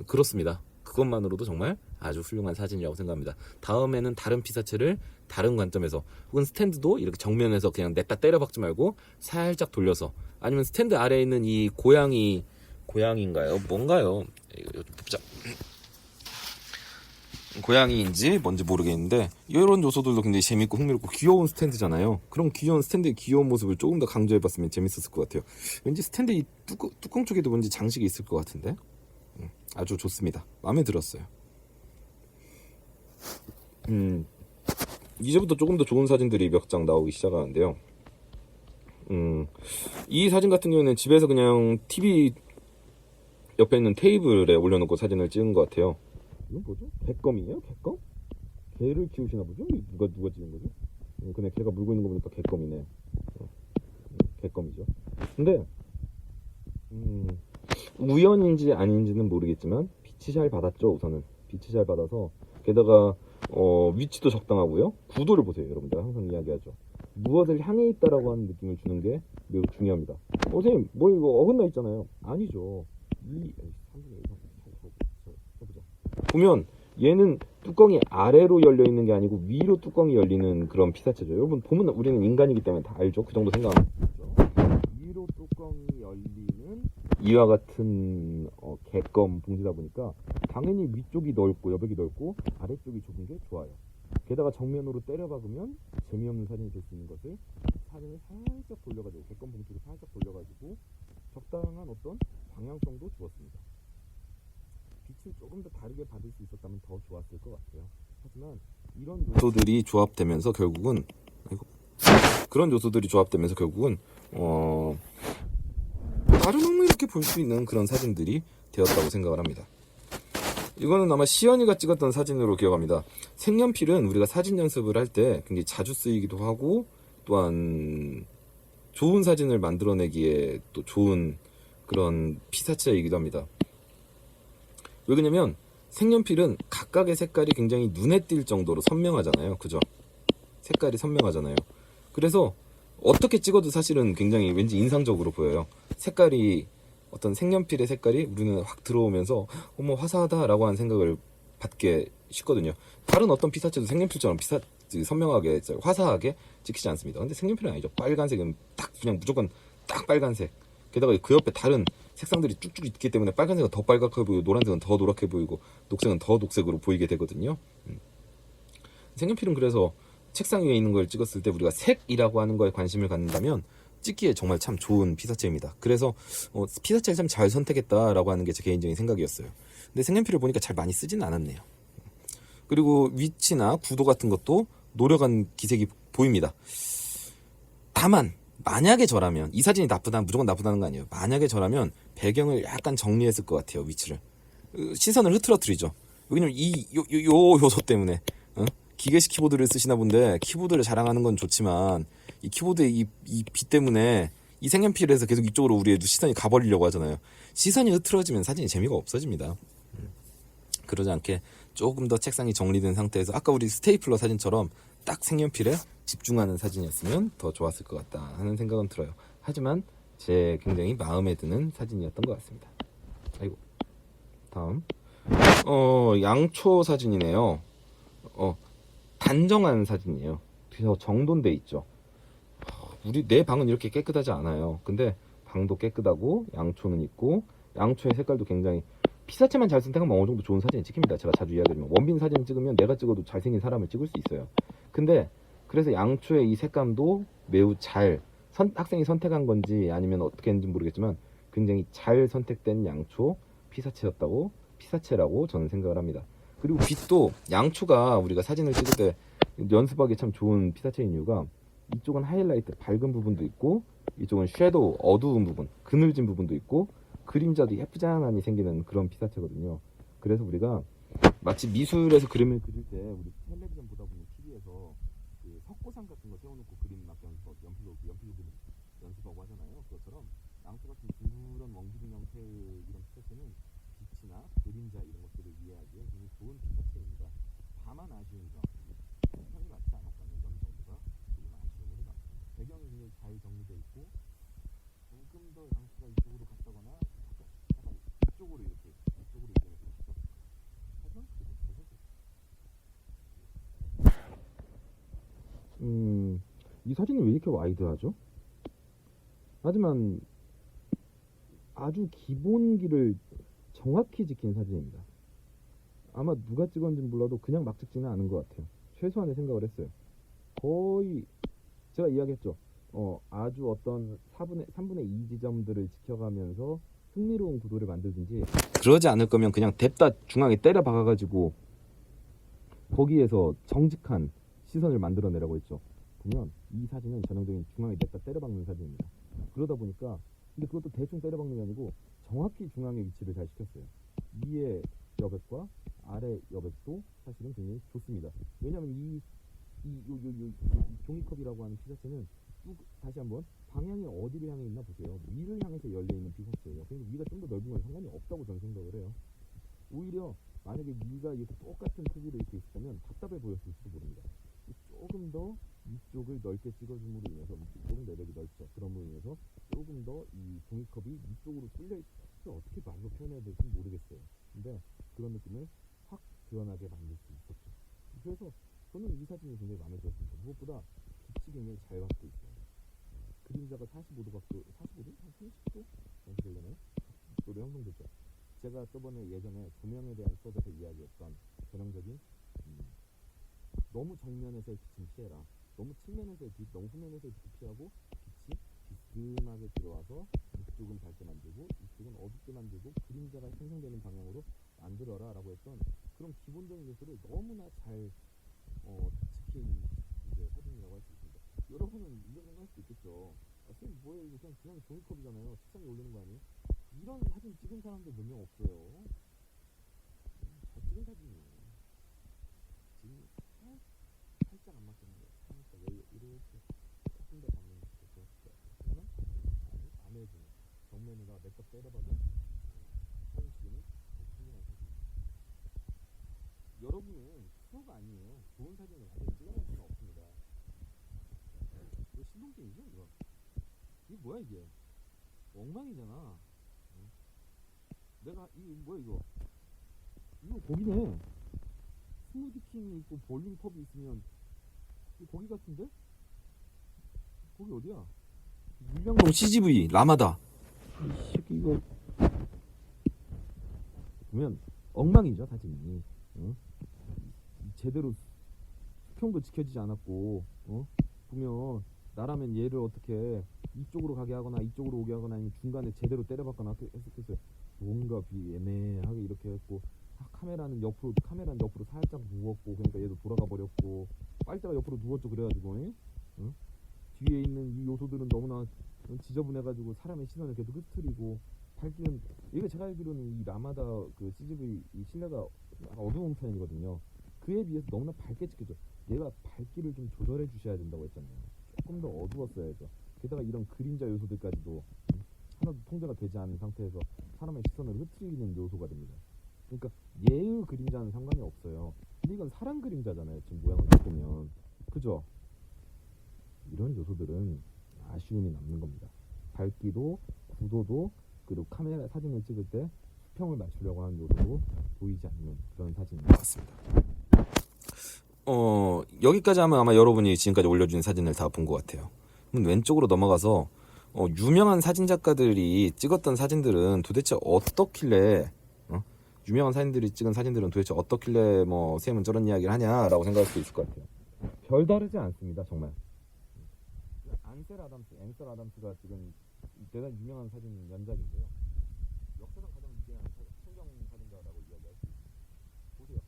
그렇습니다. 그것만으로도 정말 아주 훌륭한 사진이라고 생각합니다. 다음에는 다른 피사체를 다른 관점에서, 혹은 스탠드도 이렇게 정면에서 그냥 냈다 때려박지 말고 살짝 돌려서, 아니면 스탠드 아래에 있는 이 고양이인가요? 뭔가요? 이거 보자. 고양이인지 뭔지 모르겠는데 이런 요소들도 굉장히 재밌고 흥미롭고 귀여운 스탠드잖아요. 그럼 귀여운 스탠드의 귀여운 모습을 조금 더 강조해봤으면 재밌었을 것 같아요. 왠지 스탠드 이 뚜껑 쪽에도 뭔지 장식이 있을 것 같은데 아주 좋습니다. 마음에 들었어요. 이제부터 조금 더 좋은 사진들이 몇 장 나오기 시작하는데요. 이 사진 같은 경우는 집에서 그냥 TV 옆에 있는 테이블에 올려놓고 사진을 찍은 것 같아요. 이건 뭐죠? 개껌이에요? 개껌? 개를 키우시나 보죠? 누가 찍은 거죠? 그냥 개가 물고 있는 거 보니까 개껌이네. 개껌이죠. 근데 우연인지 아닌지는 모르겠지만 빛이 잘 받았죠. 우선은 빛이 잘 받아서, 게다가 위치도 적당하고요. 구도를 보세요. 여러분들 항상 이야기하죠. 무엇을 향해 있다라고 하는 느낌을 주는 게 매우 중요합니다. 선생님 뭐 이거 어긋나 있잖아요. 아니죠. 보면 얘는 뚜껑이 아래로 열려 있는 게 아니고 위로 뚜껑이 열리는 그런 피사체죠. 여러분 보면 우리는 인간이기 때문에 다 알죠. 그 정도 생각하면 되죠. 위로 뚜껑이 열리는 이와 같은 개껌 봉지다 보니까 당연히 위쪽이 넓고 여백이 넓고 아래쪽이 좁은 게 좋아요. 게다가 정면으로 때려 박으면 재미없는 사진이 될 수 있는 것을 사진을 살짝 돌려가지고, 개껌 봉투를 살짝 돌려가지고 적당한 어떤 방향성도 주었습니다. 빛을 조금 더 다르게 받을 수 있었다면 더 좋았을 것 같아요. 하지만 이런 요소들이 조합되면서 결국은 다른 놈을 이렇게 볼 수 있는 그런 사진들이 되었다고 생각을 합니다. 이거는 아마 시연이가 찍었던 사진으로 기억합니다. 색연필은 우리가 사진 연습을 할 때 굉장히 자주 쓰이기도 하고, 또한 좋은 사진을 만들어내기에 또 좋은 그런 피사체이기도 합니다. 왜 그러냐면 색연필은 각각의 색깔이 굉장히 눈에 띌 정도로 선명하잖아요. 그죠? 색깔이 선명하잖아요. 그래서 어떻게 찍어도 사실은 굉장히 왠지 인상적으로 보여요. 색깔이, 어떤 색연필의 색깔이 우리는 확 들어오면서 어머 화사하다라고 하는 생각을 받게 쉽거든요. 다른 어떤 피사체도 색연필처럼 선명하게 화사하게 찍히지 않습니다. 근데 색연필은 아니죠. 빨간색은 딱 그냥 무조건 딱 빨간색, 게다가 그 옆에 다른 색상들이 쭉쭉 있기 때문에 빨간색은 더 빨갛게 보이고 노란색은 더 노랗게 보이고 녹색은 더 녹색으로 보이게 되거든요. 색연필은 그래서 책상 위에 있는 걸 찍었을 때 우리가 색이라고 하는 거에 관심을 갖는다면 찍기에 정말 참 좋은 피사체입니다. 그래서 피사체를 참 잘 선택했다라고 하는 게 제 개인적인 생각이었어요. 근데 색연필을 보니까 잘 많이 쓰지는 않았네요. 그리고 위치나 구도 같은 것도 노력한 기색이 보입니다. 다만 만약에 저라면, 이 사진이 무조건 나쁘다는 거 아니에요. 만약에 저라면 배경을 약간 정리했을 것 같아요. 위치를, 시선을 흐트러뜨리죠. 왜냐면 요 요소 때문에 기계식 키보드를 쓰시나 본데, 키보드를 자랑하는 건 좋지만 이 키보드의 이 빛 때문에 이 색연필에서 계속 이쪽으로 우리의 시선이 가버리려고 하잖아요. 시선이 흐트러지면 사진이 재미가 없어집니다. 그러지 않게 조금 더 책상이 정리된 상태에서 아까 우리 스테이플러 사진처럼 딱 색연필에 집중하는 사진이었으면 더 좋았을 것 같다 하는 생각은 들어요. 하지만 제 굉장히 마음에 드는 사진이었던 것 같습니다. 아이고, 다음 양초 사진이네요. 단정한 사진이에요. 그래서 정돈돼 있죠. 내 방은 이렇게 깨끗하지 않아요. 근데 방도 깨끗하고 양초는 있고, 양초의 색깔도 굉장히, 피사체만 잘 선택하면 어느 정도 좋은 사진이 찍힙니다. 제가 자주 이야기하지만 원빈 사진 찍으면 내가 찍어도 잘생긴 사람을 찍을 수 있어요. 근데 그래서 양초의 이 색감도 매우 잘 학생이 선택한 건지 아니면 어떻게 했는지 모르겠지만 굉장히 잘 선택된 양초 피사체라고 저는 생각을 합니다. 그리고 빛도, 양초가 우리가 사진을 찍을 때 연습하기 참 좋은 피사체인 이유가, 이쪽은 하이라이트 밝은 부분도 있고 이쪽은 섀도우, 어두운 부분, 그늘진 부분도 있고 그림자도 예쁘장하니 생기는 그런 피사체거든요. 그래서 우리가 마치 미술에서 그림을 그릴 때 우리 텔레비전 보다 보면 TV에서 그 석고상 같은 거 세워놓고 그림 막 연필로 그리는 연습하고 하잖아요. 그것처럼 낭수 같은 둥그런 원기둥 형태의 이런 피사체는 빛이나 그림자 이런 것들을 이해하기에 굉장히 좋은 피사체입니다. 다만 아쉬운 점, 형이 맞지 않았다는 점 정도가 조금 아쉬움으로 남습니다. 배경이 굉장히 잘 정리되어 있고 조금 더 낭수가 이쪽으로 갔다거나 약간 이쪽으로 이동해서 갔다. 하지만 그래도 이 사진이 왜 이렇게 와이드하죠? 하지만 아주 기본기를 정확히 지킨 사진입니다. 아마 누가 찍었는지 몰라도 그냥 막 찍지는 않은 것 같아요. 최소한의 생각을 했어요. 거의 제가 이야기했죠. 아주 어떤 3분의 2 지점들을 지켜가면서 흥미로운 구도를 만들든지 그러지 않을 거면 그냥 냅다 중앙에 때려 박아가지고 거기에서 정직한 시선을 만들어내라고 했죠. 보면 이 사진은 전형적인 중앙에 냅다 때려 박는 사진입니다. 그러다 보니까 근데 그것도 대충 때려 박는 게 아니고 정확히 중앙의 위치를 잘 시켰어요. 위에 여백과 아래 여백도 사실은 굉장히 좋습니다. 왜냐하면 이 종이컵이라고 하는 피사체는 다시 한번 방향이 어디를 향해 있나 보세요. 위를 향해서 열려있는 피사체예요. 그러니까 위가 좀 더 넓은 건 상관이 없다고 저는 생각을 해요. 오히려 만약에 위가 이렇게 똑같은 크기로 이렇게 있었다면 답답해 보였을지도 모릅니다. 조금 더 위쪽을 넓게 찍어줌으로 인해서 위쪽은 레벨이 넓죠. 그럼으로 인해서 조금 더 이 종이컵이 위쪽으로 뚫려 어떻게 말로 표현해야 될지 모르겠어요. 근데 그런 느낌을 확 드러나게 만들 수 있었죠. 그래서 저는 이 사진이 굉장히 마음에 들었습니다. 무엇보다 빛이 굉장히 잘 받고 있어요. 그림자가 45도 각도, 45도? 한 30도? 정도 되려나요? 각도로 형성됐죠. 제가 저번에 예전에 조명에 대한 수업에서 이야기했던 전형적인 너무 정면에서의 빛은 피해라. 너무 측면에서의 빛, 너무 후면에서의 빛을 피하고 빛이 비스듬하게 들어와서 이쪽은 밝게 만들고 이쪽은 어둡게 만들고 그림자가 생성되는 방향으로 만들어라 라고 했던 그런 기본적인 요소를 너무나 잘 지킨 이제 사진이라고 할 수 있습니다. 여러분은 이런 생각할 수도 있겠죠. 선생님 뭐예요 이거 그냥 종이컵이잖아요. 책상에 올리는 거 아니에요? 이런 사진 찍은 사람들 몇 명 없어요. 잘 찍은 사진이에요. 지금 살짝 안 맞긴 해요. 살짝 이렇게 조금 더 받는 게 좋을 것 같아요. 하지만 마음에 드는 정면이가 몇 겹 때려박은 사진 찍는 훌륭한 사진. 여러분은 프로가 아니에요. 좋은 사진을 완전히 찍어낼 수는 없습니다. 이거 신동진이죠 이거? 이게 뭐야 이게? 엉망이잖아. 내가 이거 뭐야 이거? 이거 고기네. 스무디킹이 있고 볼링컵이 있으면 이거 고기 같은데? 고기 어디야? 물량동 CGV 라마다. 이 새끼 이거 보면 엉망이죠 사진이. 제대로 수평도 지켜지지 않았고 보면 나라면 얘를 어떻게 이쪽으로 가게 하거나 이쪽으로 오게 하거나 아니면 중간에 제대로 때려박거나 했었겠어요. 뭔가 애매하게 이렇게 했고 카메라는 옆으로 살짝 누웠고 그러니까 얘도 돌아가 버렸고 빨대가 옆으로 누웠죠. 그래가지고 뒤에 있는 이 요소들은 너무나 지저분해가지고 사람의 시선을 계속 흐트리고 밝기는 이게 제가 알기로는 이 라마다 그 CGV 이 실내가 어두운 편이거든요. 그에 비해서 너무나 밝게 찍혀져. 얘가 밝기를 좀 조절해 주셔야 된다고 했잖아요. 조금 더 어두웠어야죠. 게다가 이런 그림자 요소들까지도 하나도 통제가 되지 않은 상태에서 사람의 시선을 흐트리는 요소가 됩니다. 그러니까 얘의 그림자는 상관이 없어요. 근데 이건 사람 그림자잖아요. 지금 모양을 딱 보면 그죠? 이런 요소들은 아쉬움이 남는 겁니다. 밝기도 구도도 그리고 카메라 사진을 찍을 때 수평을 맞추려고 하는 요소도 보이지 않는 그런 사진인 것 같습니다. 여기까지 하면 아마 여러분이 지금까지 올려준 사진을 다 본 것 같아요. 그럼 왼쪽으로 넘어가서 유명한 사진 작가들이 찍었던 사진들은 도대체 어떻길래 유명한 사진들이 찍은 사진들은 도대체 어떻길래 뭐 쌤은 저런 이야기를 하냐라고 생각할 수 있을 것 같아요. 별다르지 않습니다. 정말. 앤셀 아담스가 지금 대단히 유명한 사진 연작인데요. 역사상 가장 위대한 풍경 사진가라고 이야기할 수 있습니다. 보세요.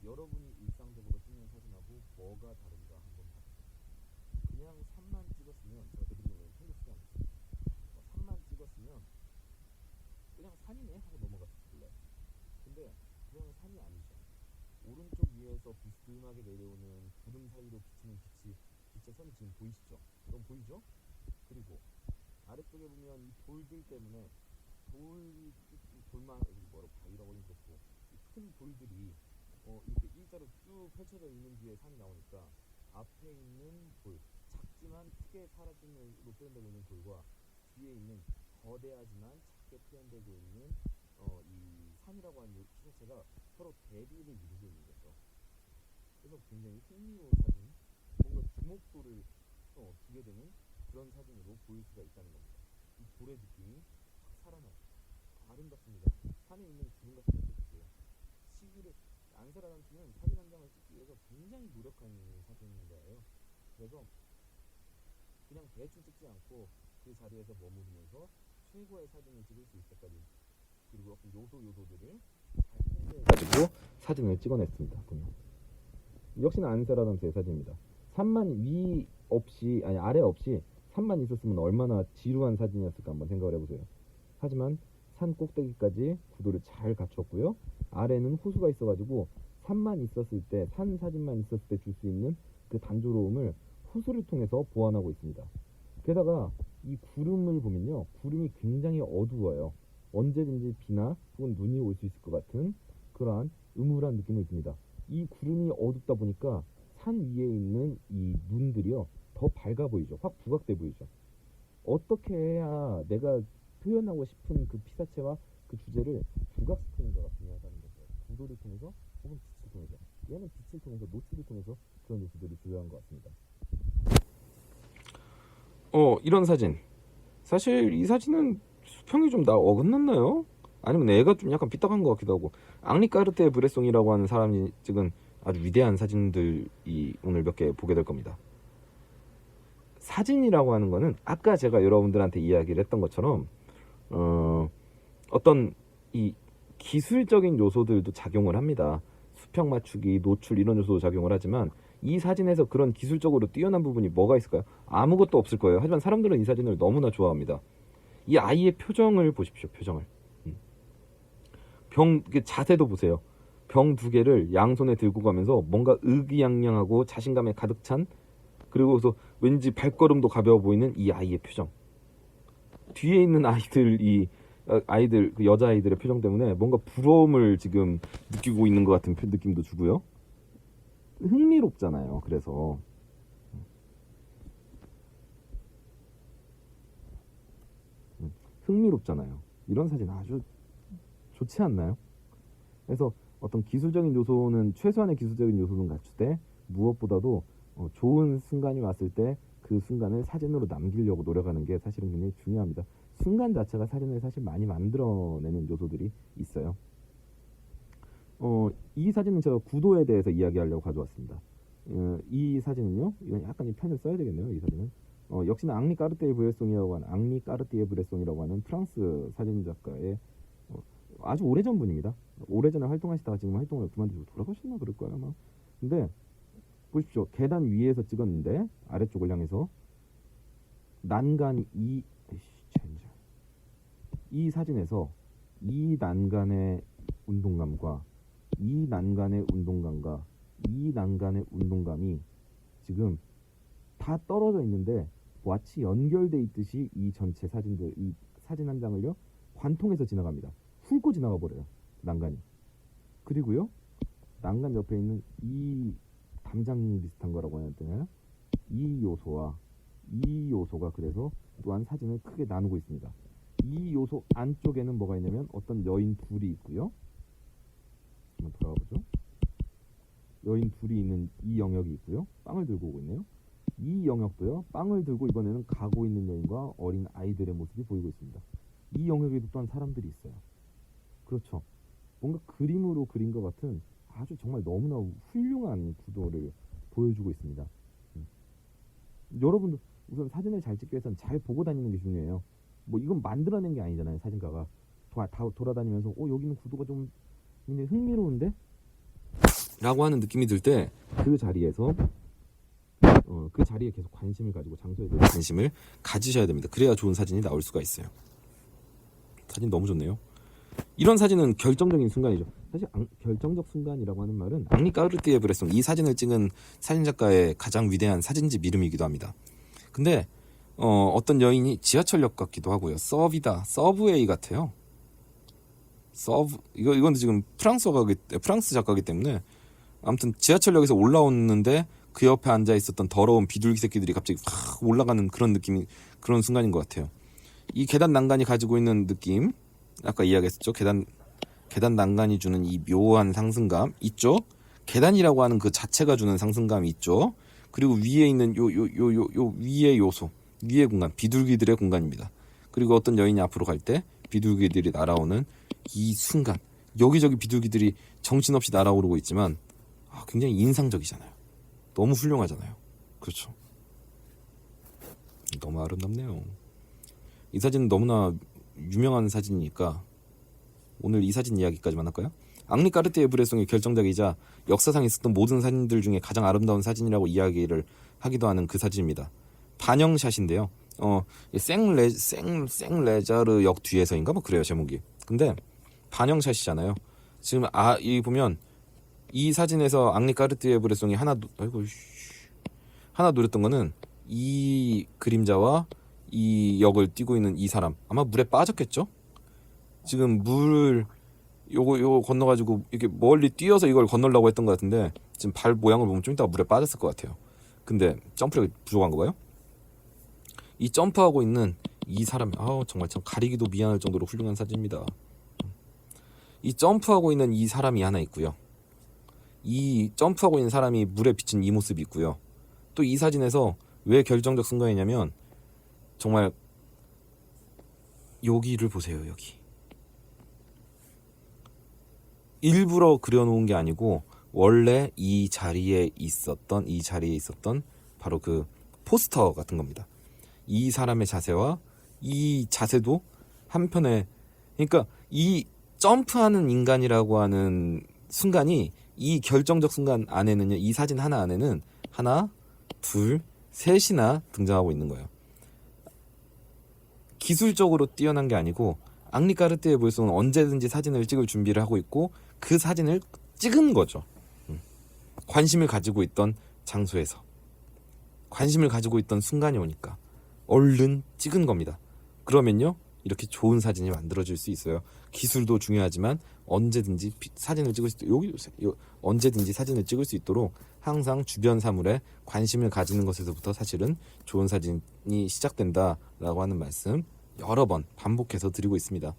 여러분이 일상적으로 찍는 사진하고 뭐가 다른가 한번 봐주세요. 그냥 산만 찍었으면 제가 드리는 건 챙겨주지 않았어요. 그거는 산이 아니죠. 오른쪽 위에서 비스듬하게 내려오는 구름 사이로 비치는 빛의 선이 지금 보이시죠? 너무 보이죠? 그리고 아래쪽에 보면 이 돌들 때문에 돌만 뭐라고 바위라고 하긴 그렇고 큰 돌들이 이렇게 일자로 쭉 펼쳐져 있는 뒤에 산이 나오니까 앞에 있는 돌, 작지만 크게 사라짐으로 표현되고 있는 돌과 뒤에 있는 거대하지만 작게 표현되고 있는 이 산이라고 하는 피사체가 서로 대비를 이루고 있는 거죠. 그래서 굉장히 흥미로운 사진, 뭔가 주목도를 두게 되는 그런 사진으로 보일 수가 있다는 겁니다. 이 돌의 느낌이 확 살아나요. 아름답습니다. 산에 있는 구름 같은 것도 보세요. 시기를 안세라담스는 사진 한 장을 찍기 위해서 굉장히 노력한 사진가예요. 그래서 그냥 대충 찍지 않고 그 자리에서 머무르면서 최고의 사진을 찍을 수 있을 때까지 그리고 어떤 요소들을 잘 통제해가지고 사진을 찍어냈습니다. 보면. 역시나 안세라담스의 사진입니다. 산만 위 없이 아래 없이 산만 있었으면 얼마나 지루한 사진이었을까 한번 생각을 해보세요. 하지만 산 꼭대기까지 구도를 잘 갖췄고요. 아래는 호수가 있어가지고 산만 있었을 때, 산 사진만 있었을 때 줄 수 있는 그 단조로움을 호수를 통해서 보완하고 있습니다. 게다가 이 구름을 보면요, 구름이 굉장히 어두워요. 언제든지 비나 혹은 눈이 올 수 있을 것 같은 그러한 음울한 느낌을 줍니다. 이 구름이 어둡다 보니까 산 위에 있는 이 눈들이요, 더 밝아 보이죠. 확 부각돼 보이죠. 어떻게 해야 내가 표현하고 싶은 그 피사체와 그 주제를 부각시키는가가 중요하다는 거죠. 구도를 통해서 혹은 빛을 통해서. 얘는 빛을 통해서, 노출을 통해서 그런 요소들이 중요한 것 같습니다. 이런 사진. 사실 이 사진은 수평이 좀 어긋났나요? 아니면 애가 좀 약간 삐딱한 것 같기도 하고. 앙리 까르테 브레송이라고 하는 사람이 찍은 아주 위대한 사진들이 오늘 몇 개 보게 될 겁니다. 사진이라고 하는 거는 아까 제가 여러분들한테 이야기를 했던 것처럼 어떤 이 기술적인 요소들도 작용을 합니다. 수평 맞추기, 노출 이런 요소도 작용을 하지만 이 사진에서 그런 기술적으로 뛰어난 부분이 뭐가 있을까요? 아무것도 없을 거예요. 하지만 사람들은 이 사진을 너무나 좋아합니다. 이 아이의 표정을 보십시오. 표정을. 자세도 보세요. 병 2개를 양손에 들고 가면서 뭔가 의기양양하고 자신감에 가득 찬, 그리고서 왠지 발걸음도 가벼워 보이는 이 아이의 표정. 뒤에 있는 아이들, 그 여자아이들의 표정 때문에 뭔가 부러움을 지금 느끼고 있는 것 같은 느낌도 주고요. 흥미롭잖아요. 그래서 흥미롭잖아요. 이런 사진 아주 좋지 않나요? 그래서 어떤 기술적인 요소는, 최소한의 기술적인 요소는 갖추되 무엇보다도 좋은 순간이 왔을 때 그 순간을 사진으로 남기려고 노력하는 게 사실은 굉장히 중요합니다. 순간 자체가 사진을 사실 많이 만들어내는 요소들이 있어요. 이 사진은 제가 구도에 대해서 이야기하려고 가져왔습니다. 이 사진은요, 이건 약간 이 펜을 써야 되겠네요. 이 사진은 역시나 앙리 까르띠에 브레송이라고 하는 프랑스 사진 작가의 아주 오래전 분입니다. 오래전에 활동하시다가 지금 활동을 그만두고 돌아가셨나 그럴 거예요 아마. 근데 보십시오. 계단 위에서 찍었는데 아래쪽을 향해서 난간 이 사진에서 이 난간의 운동감과 이 난간의 운동감과 이 난간의 운동감이 지금 다 떨어져 있는데 마치 연결돼 있듯이 이 전체 사진들, 이 사진 한 장을요 관통해서 지나갑니다. 훑고 지나가 버려요. 난간이. 그리고요 난간 옆에 있는 이 담장 비슷한 거라고 해야 되나요? 이 요소가 그래서 또한 사진을 크게 나누고 있습니다. 이 요소 안쪽에는 뭐가 있냐면 어떤 여인 둘이 있고요. 한번 돌아가 보죠. 여인 둘이 있는 이 영역이 있고요. 빵을 들고 오고 있네요. 이 영역도요. 빵을 들고 이번에는 가고 있는 여인과 어린 아이들의 모습이 보이고 있습니다. 이 영역에도 또한 사람들이 있어요. 그렇죠. 뭔가 그림으로 그린 것 같은 아주 정말 너무나 훌륭한 구도를 보여주고 있습니다. 여러분도 우선 사진을 잘 찍기 위해서는 잘 보고 다니는 게 중요해요. 뭐 이건 만들어낸 게 아니잖아요. 사진가가 다 돌아다니면서 여기는 구도가 좀 굉장히 흥미로운데? 라고 하는 느낌이 들 때 그 자리에서 그 자리에 계속 관심을 가지고 장소에 대해서 관심을 가지셔야 됩니다. 그래야 좋은 사진이 나올 수가 있어요. 사진 너무 좋네요. 이런 사진은 결정적인 순간이죠. 사실 결정적 순간이라고 하는 말은 앙리 까르띠에-브레송, 이 사진을 찍은 사진작가의 가장 위대한 사진집 이름이기도 합니다. 근데 어떤 여인이 지하철역 같기도 하고요. 서브웨이 같아요. 이건 지금 프랑스 작가이기 때문에 아무튼 지하철역에서 올라오는데 그 옆에 앉아 있었던 더러운 비둘기 새끼들이 갑자기 확 올라가는 그런 느낌이, 그런 순간인 것 같아요. 이 계단 난간이 가지고 있는 느낌, 아까 이야기했었죠. 계단 난간이 주는 이 묘한 상승감 있죠. 계단이라고 하는 그 자체가 주는 상승감이 있죠. 그리고 위에 있는 요 위의 요소, 위의 공간, 비둘기들의 공간입니다. 그리고 어떤 여인이 앞으로 갈 때 비둘기들이 날아오는 이 순간, 여기저기 비둘기들이 정신없이 날아오르고 있지만 굉장히 인상적이잖아요. 너무 훌륭하잖아요. 그렇죠. 너무 아름답네요. 이 사진은 너무나 유명한 사진이니까 오늘 이 사진 이야기까지만 할까요? 앙리 까르띠에-브레송의 결정작이자 역사상 있었던 모든 사진들 중에 가장 아름다운 사진이라고 이야기를 하기도 하는 그 사진입니다. 반영샷인데요. 생레자르 역 뒤에서인가 뭐 그래요, 제목이. 근데 반영샷이잖아요. 지금 이 보면 이 사진에서 앙리 까르띠에-브레송이 하나 노렸던 거는 이 그림자와 이 역을 띄고 있는 이 사람, 아마 물에 빠졌겠죠? 지금 요거 건너가지고 이렇게 멀리 뛰어서 이걸 건너려고 했던 것 같은데 지금 발 모양을 보면 좀 이따가 물에 빠졌을 것 같아요. 근데 점프력이 부족한 거 봐요? 이 점프하고 있는 이 사람, 정말 참 가리기도 미안할 정도로 훌륭한 사진입니다. 이 점프하고 있는 이 사람이 하나 있고요. 이 점프하고 있는 사람이 물에 비친 이 모습이 있고요. 또 이 사진에서 왜 결정적 순간이냐면 정말 여기를 보세요. 여기 일부러 그려놓은 게 아니고 원래 이 자리에 있었던 바로 그 포스터 같은 겁니다. 이 사람의 자세와 이 자세도 한편에, 그러니까 이 점프하는 인간이라고 하는 순간이 이 결정적 순간 안에는요, 이 사진 하나 안에는 하나, 둘, 셋이나 등장하고 있는 거예요. 기술적으로 뛰어난 게 아니고 앙리 까르띠에-브레송은 언제든지 사진을 찍을 준비를 하고 있고 그 사진을 찍은 거죠. 관심을 가지고 있던 장소에서, 관심을 가지고 있던 순간이 오니까 얼른 찍은 겁니다. 그러면요, 이렇게 좋은 사진이 만들어질 수 있어요. 기술도 중요하지만 언제든지 사진을 찍을 수 언제든지 사진을 찍을 수 있도록 항상 주변 사물에 관심을 가지는 것에서부터 사실은 좋은 사진이 시작된다라고 하는 말씀 여러 번 반복해서 드리고 있습니다.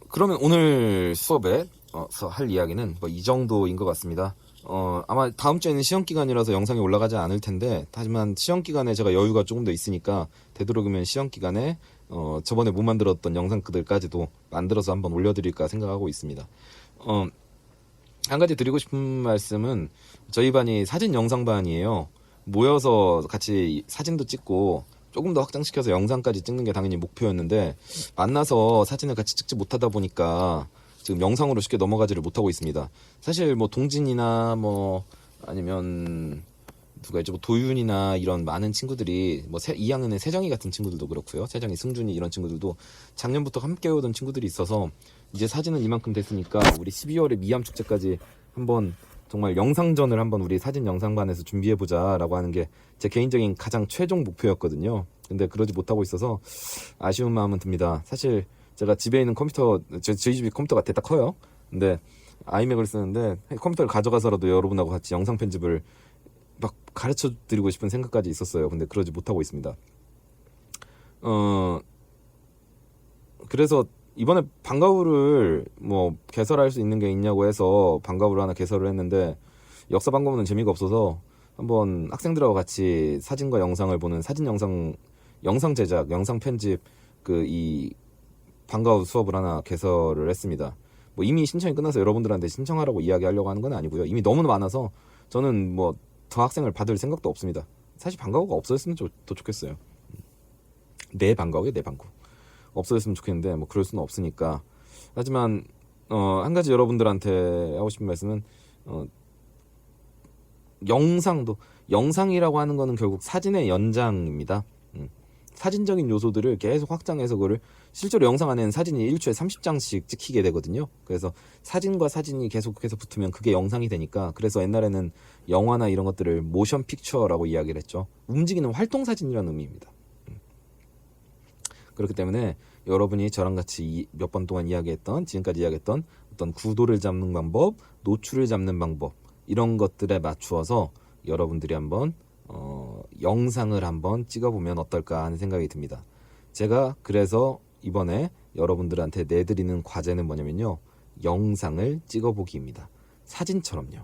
그러면 오늘 수업에서 할 이야기는 뭐 이 정도인 것 같습니다. 아마 다음 주에는 시험 기간이라서 영상이 올라가지 않을 텐데, 하지만 시험 기간에 제가 여유가 조금 더 있으니까 되도록이면 시험 기간에 저번에 못 만들었던 영상들까지도 만들어서 한번 올려드릴까 생각하고 있습니다. 한 가지 드리고 싶은 말씀은 저희 반이 사진 영상반이에요. 모여서 같이 사진도 찍고 조금 더 확장시켜서 영상까지 찍는 게 당연히 목표였는데 만나서 사진을 같이 찍지 못하다 보니까 지금 영상으로 쉽게 넘어가지를 못하고 있습니다. 사실 뭐 동진이나 뭐 아니면 누가 있죠, 뭐 도윤이나 이런 많은 친구들이 뭐 2학년의 세정이 같은 친구들도 그렇고요, 세정이, 승준이 이런 친구들도 작년부터 함께 오던 친구들이 있어서 이제 사진은 이만큼 됐으니까 우리 12월에 미암 축제까지 한번 정말 영상전을 한번 우리 사진 영상반에서 준비해보자 라고 하는 게 제 개인적인 가장 최종 목표였거든요. 근데 그러지 못하고 있어서 아쉬운 마음은 듭니다. 사실 제가 집에 있는 컴퓨터, 저희 집이 컴퓨터가 대딱 커요. 근데 아이맥을 쓰는데 컴퓨터를 가져가서라도 여러분하고 같이 영상 편집을 막 가르쳐 드리고 싶은 생각까지 있었어요. 근데 그러지 못하고 있습니다. 그래서 이번에 방과후를 뭐 개설할 수 있는 게 있냐고 해서 방과후를 하나 개설을 했는데 역사 방과후는 재미가 없어서 한번 학생들하고 같이 사진과 영상을 보는 사진 영상 제작, 영상 편집 이 방과후 수업을 하나 개설을 했습니다. 뭐 이미 신청이 끝나서 여러분들한테 신청하라고 이야기하려고 하는 건 아니고요. 이미 너무 많아서 저는 뭐 더 학생을 받을 생각도 없습니다. 사실 방과후가 없어졌으면 더 좋겠어요. 내 방과후에 내 방구 없어졌으면 좋겠는데 뭐 그럴 수는 없으니까. 하지만 한 가지 여러분들한테 하고 싶은 말씀은 영상이라고 하는 거는 결국 사진의 연장입니다. 사진적인 요소들을 계속 확장해서 그걸 실제로 영상 안에는 사진이 1초에 30장씩 찍히게 되거든요. 그래서 사진과 사진이 계속해서 붙으면 그게 영상이 되니까, 그래서 옛날에는 영화나 이런 것들을 모션 픽처라고 이야기를 했죠. 움직이는 활동 사진이라는 의미입니다. 그렇기 때문에 여러분이 저랑 같이 몇 번 동안 지금까지 이야기했던 어떤 구도를 잡는 방법, 노출을 잡는 방법, 이런 것들에 맞추어서 여러분들이 한번 영상을 한번 찍어보면 어떨까 하는 생각이 듭니다. 제가 그래서 이번에 여러분들한테 내드리는 과제는 뭐냐면요, 영상을 찍어보기입니다. 사진처럼요.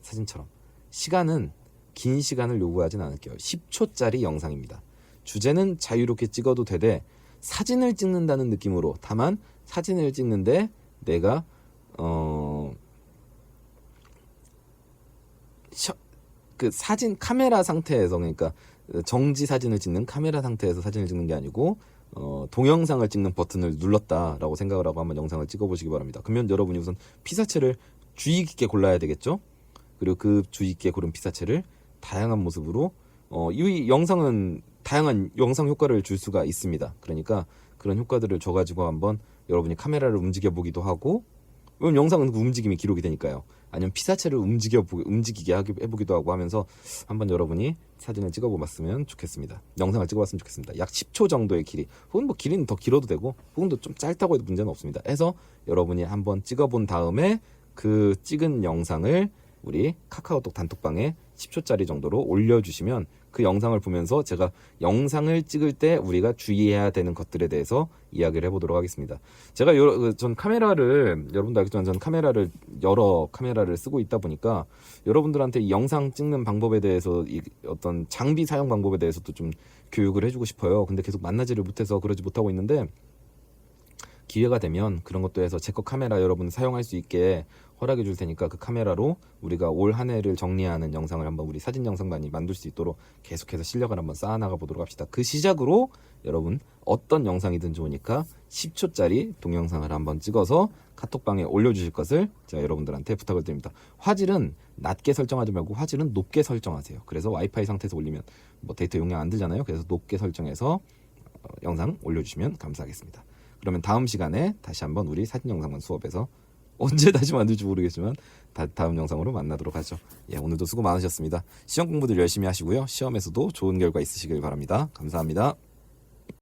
사진처럼. 긴 시간을 요구하진 않을게요. 10초짜리 영상입니다. 주제는 자유롭게 찍어도 되되 사진을 찍는다는 느낌으로, 다만 사진을 찍는데 내가 그 사진 카메라 상태에서, 그러니까 정지 사진을 찍는 카메라 상태에서 사진을 찍는 게 아니고 동영상을 찍는 버튼을 눌렀다라고 생각을 하고 한번 영상을 찍어보시기 바랍니다. 그러면 여러분이 우선 피사체를 주의 깊게 골라야 되겠죠. 그리고 그 주의 깊게 고른 피사체를 다양한 모습으로 이 영상은 다양한 영상 효과를 줄 수가 있습니다. 그러니까 그런 효과들을 줘가지고 한번 여러분이 카메라를 움직여 보기도 하고, 영상은 그 움직임이 기록이 되니까요. 아니면 피사체를 움직이게 해보기도 하고 하면서 한번 여러분이 사진을 찍어봤으면 좋겠습니다. 영상을 찍어봤으면 좋겠습니다. 약 10초 정도의 길이, 혹은 뭐 길이는 더 길어도 되고, 혹은 좀 짧다고 해도 문제는 없습니다. 해서 여러분이 한번 찍어본 다음에 그 찍은 영상을 우리 카카오톡 단톡방에 10초짜리 정도로 올려주시면, 그 영상을 보면서 제가 영상을 찍을 때 우리가 주의해야 되는 것들에 대해서 이야기를 해보도록 하겠습니다. 제가 전 카메라를, 여러분도 알겠지만 전 여러 카메라를 쓰고 있다 보니까 여러분들한테 이 영상 찍는 방법에 대해서, 이 어떤 장비 사용 방법에 대해서도 좀 교육을 해주고 싶어요. 근데 계속 만나지를 못해서 그러지 못하고 있는데, 기회가 되면 그런 것도 해서 제 거 카메라 여러분 사용할 수 있게 허락해 줄 테니까, 그 카메라로 우리가 올 한 해를 정리하는 영상을 한번, 우리 사진 영상 많이 만들 수 있도록 계속해서 실력을 한번 쌓아나가 보도록 합시다. 그 시작으로 여러분 어떤 영상이든 좋으니까 10초짜리 동영상을 한번 찍어서 카톡방에 올려주실 것을 제가 여러분들한테 부탁을 드립니다. 화질은 낮게 설정하지 말고 화질은 높게 설정하세요. 그래서 와이파이 상태에서 올리면 뭐 데이터 용량 안 들잖아요. 그래서 높게 설정해서 영상 올려주시면 감사하겠습니다. 그러면 다음 시간에 다시 한번 우리 사진 영상만 수업에서, 언제 다시 만들지 모르겠지만 다음 영상으로 만나도록 하죠. 오늘도 수고 많으셨습니다. 시험 공부들 열심히 하시고요. 시험에서도 좋은 결과 있으시길 바랍니다. 감사합니다.